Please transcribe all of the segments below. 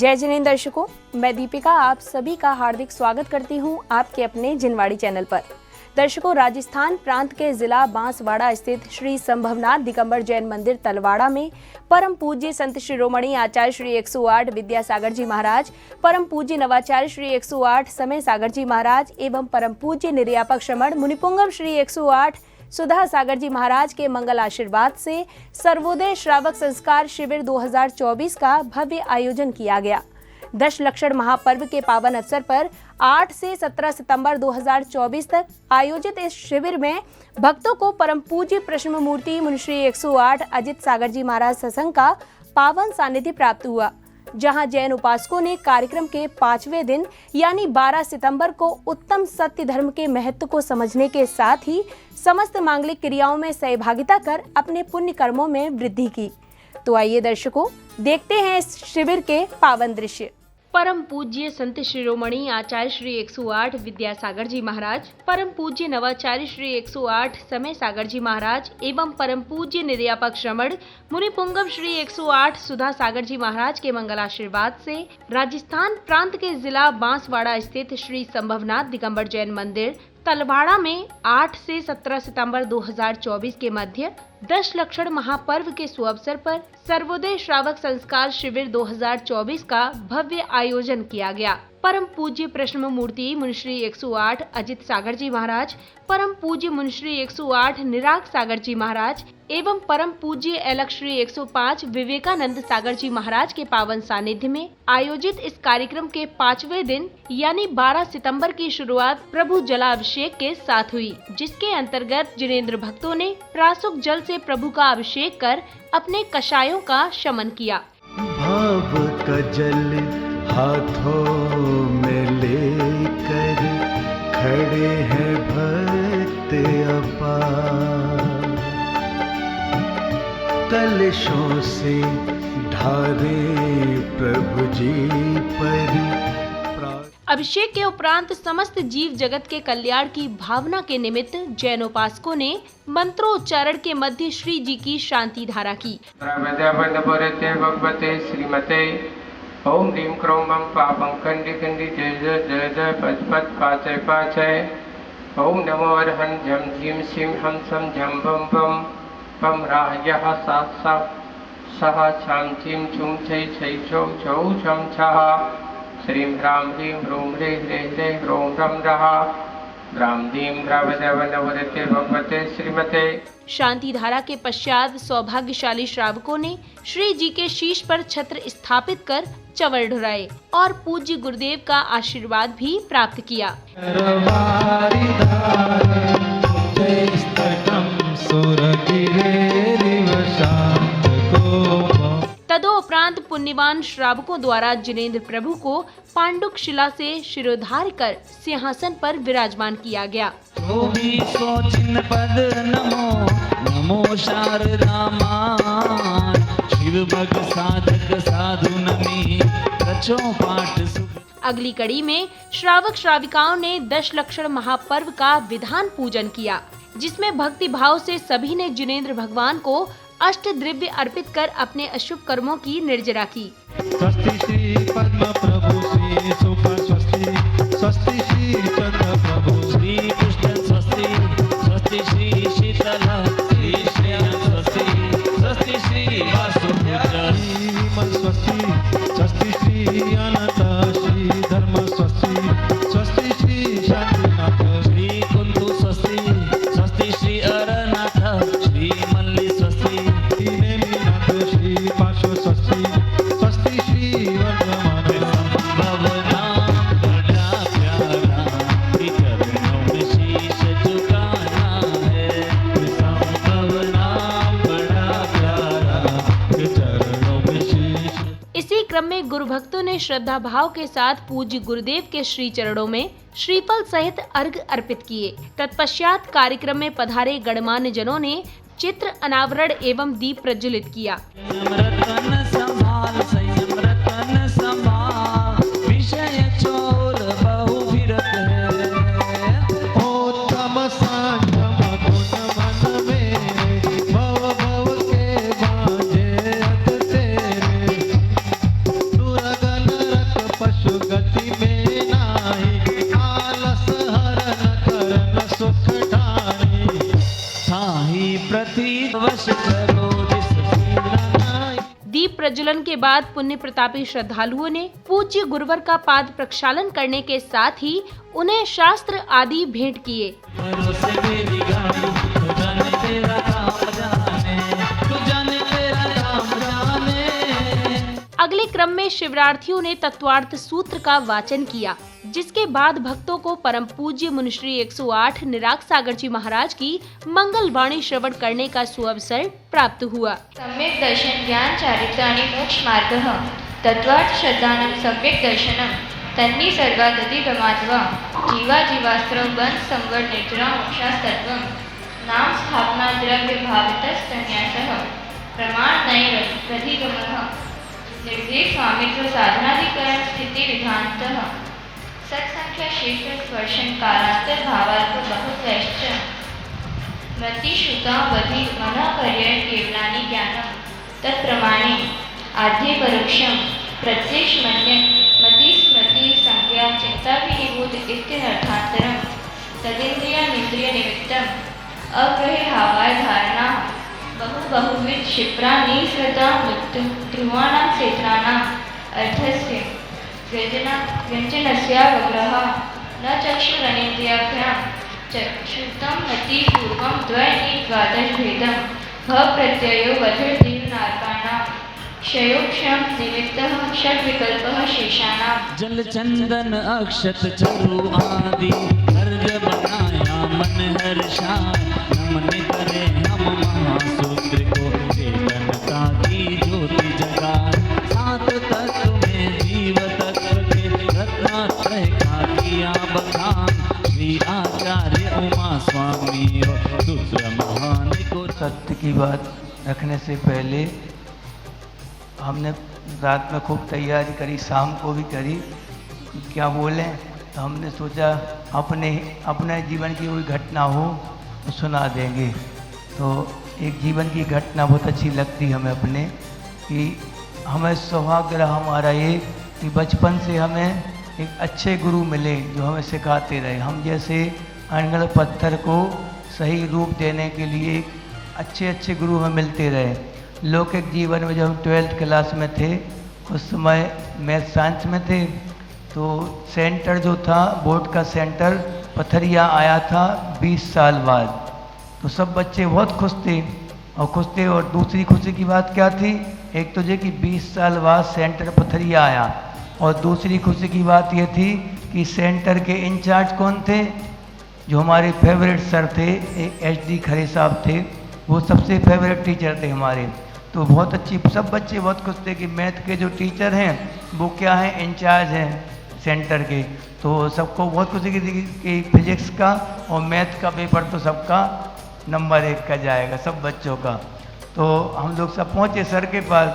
जय जिनेंद्र दर्शकों, मैं दीपिका आप सभी का हार्दिक स्वागत करती हूं आपके अपने जिनवाड़ी चैनल पर। दर्शकों, राजस्थान प्रांत के जिला बांसवाड़ा स्थित श्री संभवनाथ दिगंबर जैन मंदिर तलवाड़ा में परम पूज्य संत शिरोमणि आचार्य श्री 108 विद्यासागर जी महाराज, परम पूज्य नवाचार्य श्री 108 समय सागर जी महाराज एवं परम पूज्य निर्यापक श्रमण मुनिपुंगव श्री 108 सुधा सागर जी महाराज के मंगल आशीर्वाद से सर्वोदय श्रावक संस्कार शिविर 2024 का भव्य आयोजन किया गया। दशलक्षण महापर्व के पावन अवसर पर 8 से 17 सितंबर 2024 तक आयोजित इस शिविर में भक्तों को परम पूज्य प्रश्न मूर्ति मुनिश्री 108 अजित सागर जी महाराज सत्संग का पावन सानिध्य प्राप्त हुआ, जहां जैन उपासकों ने कार्यक्रम के 5वें दिन यानी 12 सितंबर को उत्तम सत्य धर्म के महत्व को समझने के साथ ही समस्त मांगलिक क्रियाओं में सहभागिता कर अपने पुण्य कर्मों में वृद्धि की। तो आइए दर्शकों, देखते हैं इस शिविर के पावन दृश्य। परम पूज्य संत शिरोमणि आचार्य श्री 108 विद्यासागर जी महाराज, परम पूज्य नवाचार्य श्री 108 समय सागर जी महाराज एवं परम पूज्य निर्यापक श्रमण मुनिपुंगव श्री 108 सुधा सागर जी महाराज के मंगल आशीर्वाद से राजस्थान प्रांत के जिला बांसवाड़ा स्थित श्री संभवनाथ दिगंबर जैन मंदिर तलवाड़ा में 8 से 17 सितंबर 2024 के मध्य दशलक्षण महापर्व के सुअवसर पर सर्वोदय श्रावक संस्कार शिविर 2024 का भव्य आयोजन किया गया। परम पूज्य प्रश्न मूर्ति मुनिश्री 108 अजित सागर जी महाराज, परम पूज्य मुनिश्री 108 निराग सागर जी महाराज एवं परम पूज्य अलख श्री 105 विवेकानंद सागर जी महाराज के पावन सानिध्य में आयोजित इस कार्यक्रम के 5वें दिन यानी 12 सितंबर की शुरुआत प्रभु जलाभिषेक के साथ हुई, जिसके अंतर्गत जिनेंद्र भक्तों ने प्रासुक जल से प्रभु का अभिषेक कर अपने कषायों का शमन किया। भाव का जल हाथों में लेकर खड़े हैं भक्त अपार, कलशों से ढारे प्रभु जी पर। अभिषेक के उपरांत समस्त जीव जगत के कल्याण की भावना के निमित्त जैनोपासकों ने मंत्रोच्चारण के मध्य श्री जी की शांति धारा की। श्रीमते ओम ह्रीं क्रों बम पापं खंडी खंडी जय जय जय जय पच पच पाचय पाचय। ओम नमो अर्हं झम झीम शिम हम सम झम बम बम बम राह्यः सात् सात् सः छां छीं छुं छै छै छौ छौ छम छः। श्रीं ह्रां ह्रीं ह्रूं ह्रे ह्रे ह्रे ह्रों ह्रं रः ग्रां दीं द्रावदवनवदते भगवते श्रीमते। शांति धारा के पश्चात सौभाग्यशाली श्रावकों ने श्री जी के शीश पर छत्र स्थापित कर चंवर ढुराए और पूज्य गुरुदेव का आशीर्वाद भी प्राप्त किया। तदोपरांत पुण्यवान श्रावकों द्वारा जिनेंद्र प्रभु को पांडुक शिला से शिरोधार्य कर सिंहासन पर विराजमान किया गया। नमो शारदामान शिव भग साधक साधु नमी रचो पाठ। अगली कड़ी में श्रावक श्राविकाओं ने दशलक्षण महापर्व का विधान पूजन किया, जिसमें भक्ति भाव से सभी ने जिनेंद्र भगवान को अष्ट द्रव्य अर्पित कर अपने अशुभ कर्मों की निर्जरा की। स्वस्ति श्री पद्म प्रभु श्री सुपर स्वस्ति, स्वस्ति श्री चंद्र प्रभु श्री कृष्ण स्वस्ति, स्वस्ति श्री शीतल श्री श्रेय स्वस्ति, स्वस्ति श्री वासुपुत्र स्वस्ति, स्वस्ति श्री अनंत श्री धर्म स्वस्ति, स्वस्ति श्री शांतिनाथ श्री कुंतु स्वस्ति, स्वस्ति श्री अरनाथ श्री मल्ली स्वस्ति, श्री पार्श्व स्वस्ति, स्वस्ति श्री वर्धमान। इसी क्रम में गुरु भक्तों ने श्रद्धा भाव के साथ पूज्य गुरुदेव के श्री चरणों में श्रीफल सहित अर्घ अर्पित किए। तत्पश्चात कार्यक्रम में पधारे गणमान्य जनों ने चित्र अनावरण एवं दीप प्रज्वलित किया। गगन वश करो जिस सीना। दीप प्रज्वलन के बाद पुण्य प्रतापी श्रद्धालुओं ने पूज्य गुरुवर का पाद प्रक्षालन करने के साथ ही उन्हें शास्त्र आदि भेंट किए। भरोसे मेरी गाड़ी, तू जाने तेरा काम जाने, तू जाने तेरा काम जाने। अगले क्रम में शिवरार्थियों ने तत्वार्थ सूत्र का वाचन किया, जिसके बाद भक्तों को परम पूज्य मुनिश्री 108 निराग सागर जी महाराज की मंगल वाणी श्रवण करने का सुअवसर प्राप्त हुआ। सम्यक दर्शन ज्ञान चारित्र आणि मोक्ष मार्गः तत्वार्थ श्रद्धानं सम्यक दर्शनं तन्नी सर्वादधिगमात्वा जीवा जीवास्त्र बंध संवर निद्रा मोक्षास्तत्वं नाम स्थापना द्रव्य भावितस्तन्यासः प्रमाण नैर प्रधिगमः निर्देश स्वामित्व साधनाधिकरण स्थिति विधानतः सत्संख्या क्षेत्र स्पर्शन कालांतर भावार्थ बहुश्च मति श्रुता बधी मना पर्याय केवलानि ज्ञानम तत्प्रमाणे आद्य परोक्षम प्रत्यक्ष मन्य मति स्मृति संज्ञा चिंता विनिभूत इत्यर्थांतरम तदिंद्रिय निंद्रिय निमित्तम अग्रहे हावाय धारणा बहुविध क्षिप्रा निश्रद्धा ध्रुवाणां क्षेत्राणां अर्थस्य व्यञ्जनस्यावग्रहः न चक्षुरनेन्द्रियाभ्यां चक्षुतं मति पूर्वं द्वैनिद्वादशभेदं भप्रत्ययो वधुर्दीर्घनार्काणां क्षयोक्षम निमित्तः षड्विकल्पः शेषाणां। जल चंदन अक्षत चरु आदि हर्ज बनाया मन हर्षाय, नमन करे हम महासूत्र को चेतनता की ज्योति जगाए। सात तत्व में जीव तत्व के रत्नात्रय का किया बखान, श्री आचार्य उमा स्वामी और दूसरा महान को। सत्य की बात रखने से पहले हमने रात में खूब तैयारी करी, शाम को भी करी, क्या बोलें। तो हमने सोचा अपने जीवन की कोई घटना हो तो सुना देंगे। तो एक जीवन की घटना बहुत अच्छी लगती हमें अपने, कि हमें सौभाग्य रहा हमारा ये कि बचपन से हमें एक अच्छे गुरु मिले जो हमें सिखाते रहे। हम जैसे अनगढ़ पत्थर को सही रूप देने के लिए अच्छे गुरु हमें मिलते रहे। लौकिक जीवन में जब हम 12th क्लास में थे, उस समय मैथ साइंस में थे, तो सेंटर जो था बोर्ड का सेंटर पथरिया आया था 20 साल बाद। तो सब बच्चे बहुत खुश थे और दूसरी खुशी की बात क्या थी, एक तो ये कि 20 साल बाद सेंटर पथरिया आया, और दूसरी खुशी की बात ये थी कि सेंटर के इंचार्ज कौन थे, जो हमारे फेवरेट सर थे, एक HD खरे साहब थे, वो सबसे फेवरेट टीचर थे हमारे। तो बहुत अच्छी, सब बच्चे बहुत खुश थे कि मैथ के जो टीचर हैं वो क्या हैं, इंचार्ज हैं सेंटर के। तो सबको बहुत खुशी की थी कि फिजिक्स का और मैथ का पेपर तो सबका नंबर 1 का जाएगा, सब बच्चों का। तो हम लोग सब पहुँचे सर के पास,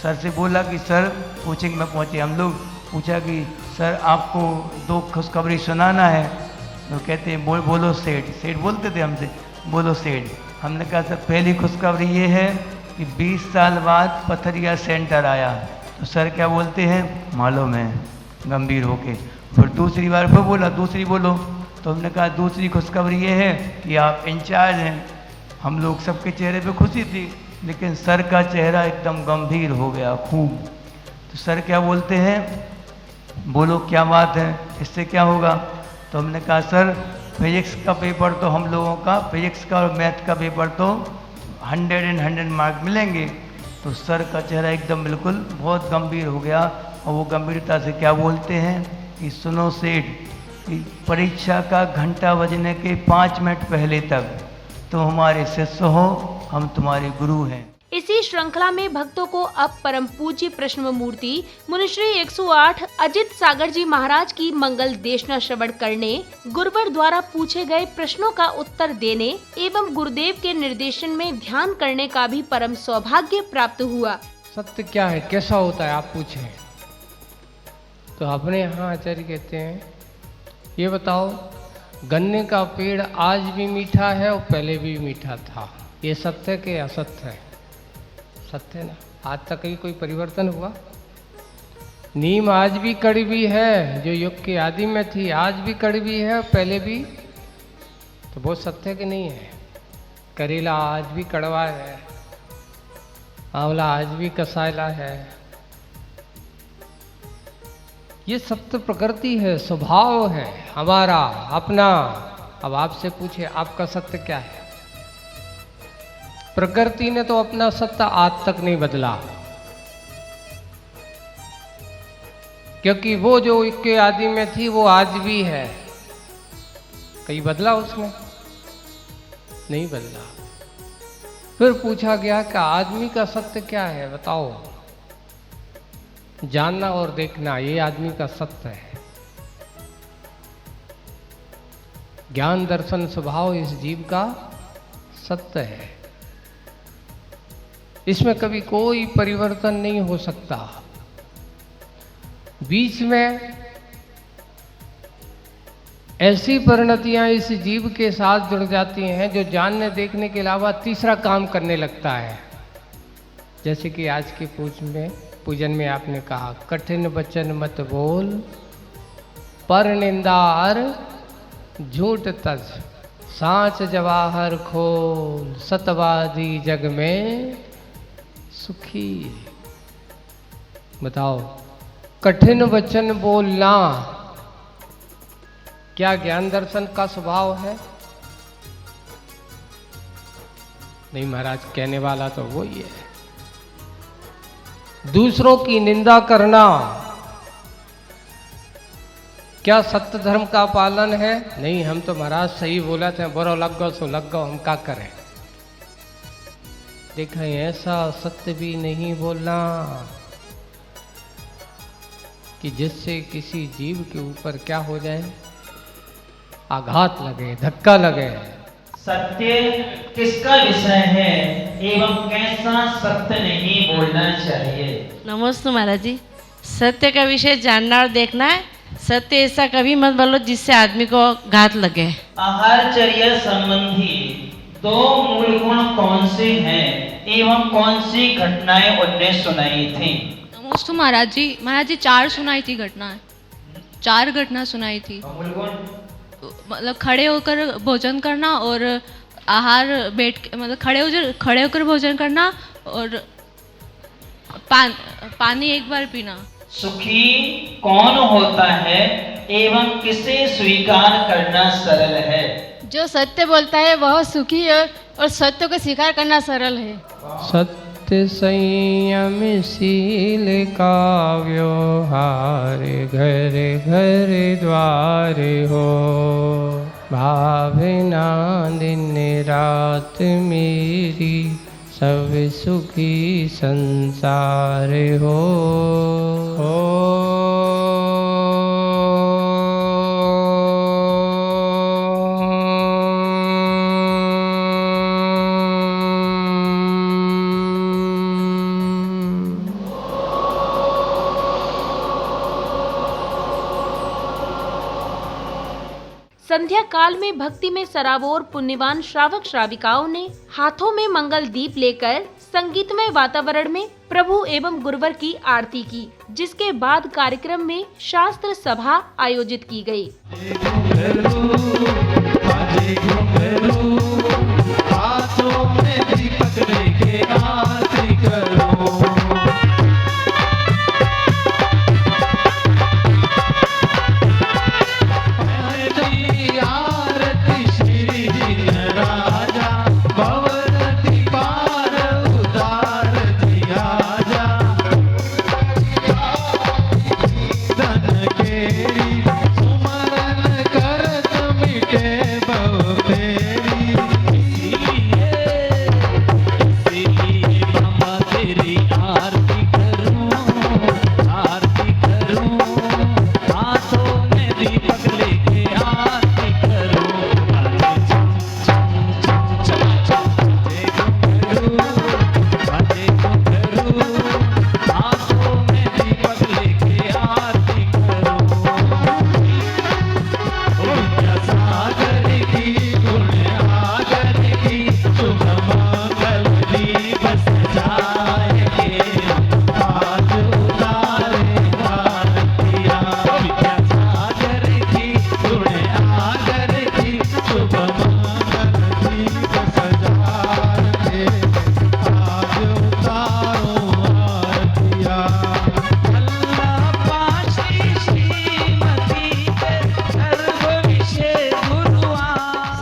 सर से बोला कि सर, कोचिंग में पहुँचे हम लोग, पूछा कि सर आपको 2 खुशखबरी सुनाना है। तो कहते हैं बोलो सेठ बोलते थे हमसे, बोलो सेठ। हमने कहा सर पहली खुशखबरी ये है कि 20 साल बाद पथरिया सेंटर आया। तो सर क्या बोलते हैं, मालूम है, गंभीर होके। फिर दूसरी बार फिर बोला, दूसरी बोलो। तो हमने कहा दूसरी खुशखबरी ये है कि आप इंचार्ज हैं। हम लोग सबके चेहरे पे खुशी थी, लेकिन सर का चेहरा एकदम गंभीर हो गया खूब। तो सर क्या बोलते हैं, बोलो क्या बात है, इससे क्या होगा। तो हमने कहा सर फिजिक्स का पेपर तो हम लोगों का, फिजिक्स का और मैथ का पेपर तो 100 मार्क मिलेंगे। तो सर का चेहरा एकदम बिल्कुल बहुत गंभीर हो गया, और वो गंभीरता से क्या बोलते हैं कि सुनो सेठ, कि परीक्षा का घंटा बजने के 5 मिनट पहले तक तुम हमारे शिष्य हो, हम तुम्हारे गुरु हैं। इसी श्रृंखला में भक्तों को अब परम पूज्य प्रश्न मूर्ति मुनिश्री 108 अजित सागर जी महाराज की मंगल देशना श्रवण करने, गुरुवर द्वारा पूछे गए प्रश्नों का उत्तर देने एवं गुरुदेव के निर्देशन में ध्यान करने का भी परम सौभाग्य प्राप्त हुआ। सत्य क्या है, कैसा होता है, आप पूछें। तो अपने यहाँ आचार्य कहते हैं, ये बताओ गन्ने का पेड़ आज भी मीठा है और पहले भी मीठा था, ये सत्य के असत्य है? सत्य ना, आज तक कहीं कोई परिवर्तन हुआ? नीम आज भी कड़वी है, जो युग के आदि में थी आज भी कड़वी है और पहले भी, तो बहुत सत्य के नहीं है। करेला आज भी कड़वा है, आंवला आज भी कसायला है। ये सब तो प्रकृति है, स्वभाव है हमारा अपना। अब आपसे पूछे आपका सत्य क्या है? प्रकृति ने तो अपना सत्य आज तक नहीं बदला, क्योंकि वो जो इसके आदि में थी वो आज भी है। कहीं बदला उसने? नहीं बदला। फिर पूछा गया कि आदमी का सत्य क्या है, बताओ। जानना और देखना ये आदमी का सत्य है। ज्ञान दर्शन स्वभाव इस जीव का सत्य है। इसमें कभी कोई परिवर्तन नहीं हो सकता। बीच में ऐसी परिणतियां इस जीव के साथ जुड़ जाती हैं जो जानने देखने के अलावा तीसरा काम करने लगता है। जैसे कि आज के पूजन में आपने कहा, कठिन वचन मत बोल, पर निंदार झूठ तज, सांच जवाहर खोल, सतवादी जग में सुखी। बताओ, कठिन वचन बोलना क्या ज्ञान दर्शन का स्वभाव है? नहीं महाराज, कहने वाला तो वही है। दूसरों की निंदा करना क्या सत्य धर्म का पालन है? नहीं, हम तो महाराज सही बोला थे, बुरा लग गो सो लग गो, हम क्या करें। देखा, ऐसा सत्य भी नहीं बोलना कि जिससे किसी जीव के ऊपर क्या हो जाए, आघात लगे, धक्का लगे। सत्य किसका विषय है एवं कैसा सत्य नहीं बोलना चाहिए? नमस्ते महाराज जी। सत्य का विषय जानना और देखना है। सत्य ऐसा कभी मत बोलो जिससे आदमी को घात लगे। आहारचर्या संबंधी दो मूल गुण कौन से हैं एवं कौन सी घटनाएं उनने सुनाई थी? नमस्ते महाराज जी। महाराज जी 4 सुनाई थी घटना, 4 घटना सुनाई थी। मूल गुण मतलब खड़े होकर भोजन करना और आहार मतलब खड़े होकर भोजन करना और पानी एक बार पीना। सुखी कौन होता है एवं किसे स्वीकार करना सरल है? जो सत्य बोलता है वह सुखी है और सत्य को स्वीकार करना सरल है। सत्य संयम शील का व्यवहार घर घर द्वार हो, भावना दिन रात मेरी सब सुखी संसार हो। संध्या काल में भक्ति में सराबोर पुण्यवान श्रावक श्राविकाओं ने हाथों में मंगल दीप लेकर संगीतमय वातावरण में प्रभु एवं गुरुवर की आरती की, जिसके बाद कार्यक्रम में शास्त्र सभा आयोजित की गई।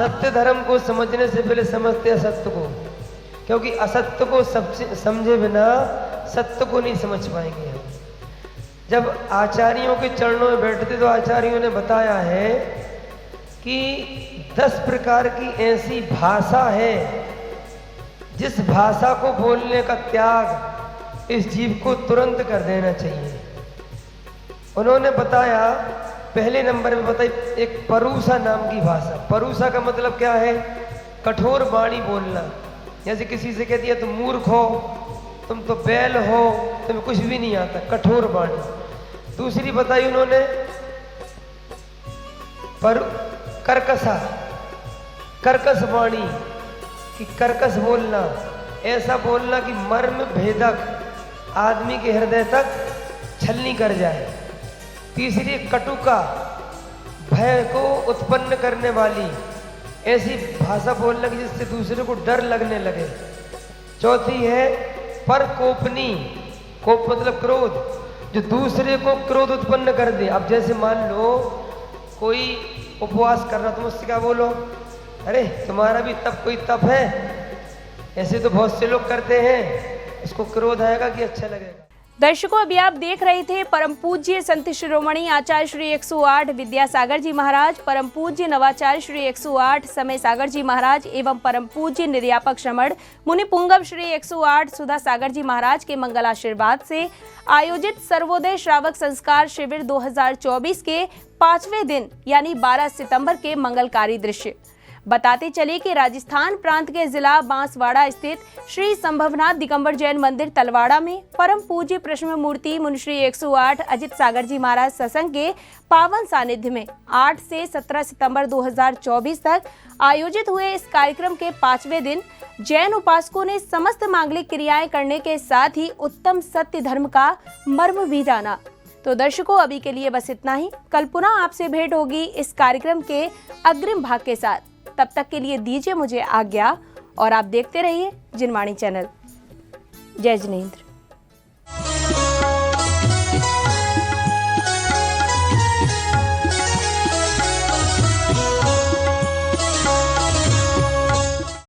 सत्य धर्म को समझने से पहले समझते असत्य को, क्योंकि असत्य को समझे बिना सत्य को नहीं समझ पाएंगे हम। जब आचार्यों के चरणों में बैठते तो आचार्यों ने बताया है कि 10 प्रकार की ऐसी भाषा है जिस भाषा को बोलने का त्याग इस जीव को तुरंत कर देना चाहिए। उन्होंने बताया, पहले नंबर में बताई एक परूसा नाम की भाषा। परूसा का मतलब क्या है? कठोर वाणी बोलना। जैसे किसी से कहती है तुम मूर्ख हो, तुम तो बैल हो, तुम्हें कुछ भी नहीं आता, कठोर वाणी। दूसरी बताई उन्होंने पर कर्कशा, कर्कश वाणी, कि कर्कश बोलना, ऐसा बोलना कि मर्म भेदक आदमी के हृदय तक छलनी कर जाए। तीसरी कटुका, भय को उत्पन्न करने वाली ऐसी भाषा बोलना कि जिससे दूसरे को डर लगने लगे। चौथी है परकोपनी, कोप मतलब क्रोध, जो दूसरे को क्रोध उत्पन्न कर दे। अब जैसे मान लो कोई उपवास कर रहा, तुम उससे क्या बोलो? अरे तुम्हारा भी तप कोई तप है? ऐसे तो बहुत से लोग करते हैं। इसको क्रोध आएगा कि अच्छा लगेगा? दर्शकों, अभी आप देख रहे थे परम पूज्य संत शिरोमणि आचार्य श्री 108 विद्यासागर जी महाराज, परम पूज्य नवाचार्य श्री 108 समय सागर जी महाराज एवं परम पूज्य निर्यापक श्रमण मुनि पुंगव श्री 108 सुधा सागर जी महाराज के मंगल आशीर्वाद से आयोजित सर्वोदय श्रावक संस्कार शिविर 2024 के 5वें दिन यानी 12 सितंबर के मंगलकारी दृश्य। बताते चले कि राजस्थान प्रांत के जिला बांसवाड़ा स्थित श्री संभवनाथ दिगंबर जैन मंदिर तलवाड़ा में परम पूज्य प्रश्न मूर्ति मुनिश्री 108 अजित सागर जी महाराज सत्संग के पावन सानिध्य में 8 से 17 सितंबर 2024 तक आयोजित हुए इस कार्यक्रम के 5वें दिन जैन उपासकों ने समस्त मांगलिक क्रियाएं करने के साथ ही उत्तम सत्य धर्म का मर्म भी जाना। तो दर्शकों, अभी के लिए बस इतना ही। कल पुनः आपसे भेंट होगी इस कार्यक्रम के अग्रिम भाग के साथ। तब तक के लिए दीजिए मुझे आज्ञा और आप देखते रहिए जिनवाणी चैनल। जय जिनेंद्र।